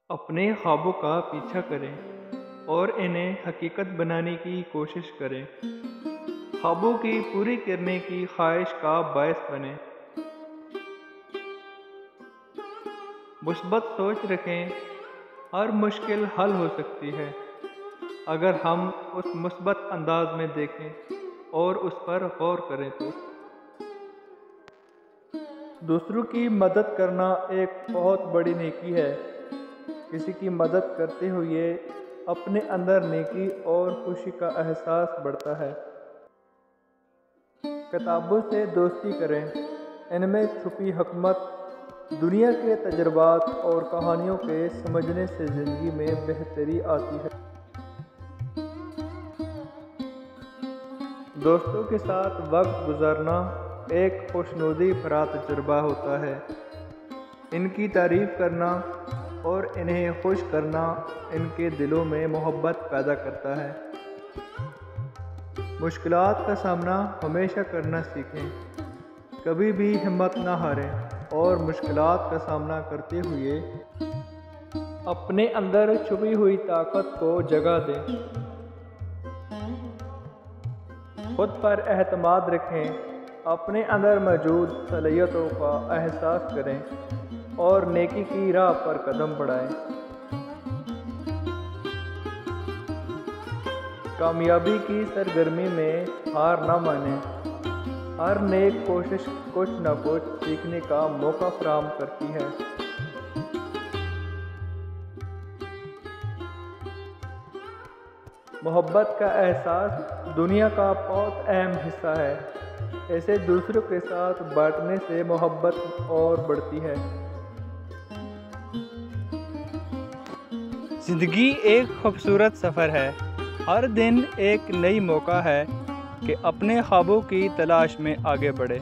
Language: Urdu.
اپنے خوابوں کا پیچھا کریں اور انہیں حقیقت بنانے کی کوشش کریں۔ خوابوں کی پوری کرنے کی خواہش کا باعث بنیں۔ مثبت سوچ رکھیں، ہر مشکل حل ہو سکتی ہے اگر ہم اس مثبت انداز میں دیکھیں اور اس پر غور کریں تو۔ دوسروں کی مدد کرنا ایک بہت بڑی نیکی ہے۔ کسی کی مدد کرتے ہوئے اپنے اندر نیکی اور خوشی کا احساس بڑھتا ہے۔ کتابوں سے دوستی کریں، ان میں چھپی حکمت، دنیا کے تجربات اور کہانیوں کے سمجھنے سے زندگی میں بہتری آتی ہے۔ دوستوں کے ساتھ وقت گزارنا ایک خوشنودی بھرا تجربہ ہوتا ہے۔ ان کی تعریف کرنا اور انہیں خوش کرنا ان کے دلوں میں محبت پیدا کرتا ہے۔ مشکلات کا سامنا ہمیشہ کرنا سیکھیں، کبھی بھی ہمت نہ ہاریں اور مشکلات کا سامنا کرتے ہوئے اپنے اندر چھپی ہوئی طاقت کو جگہ دیں۔ خود پر اعتماد رکھیں، اپنے اندر موجود صلاحیتوں کا احساس کریں اور نیکی کی راہ پر قدم بڑھائیں۔ کامیابی کی سرگرمی میں ہار نہ مانیں، ہر نیک کوشش کچھ نہ کچھ سیکھنے کا موقع فراہم کرتی ہے۔ محبت کا احساس دنیا کا بہت اہم حصہ ہے، اسے دوسروں کے ساتھ بانٹنے سے محبت اور بڑھتی ہے۔ زندگی ایک خوبصورت سفر ہے، ہر دن ایک نئی موقع ہے کہ اپنے خوابوں کی تلاش میں آگے بڑھے۔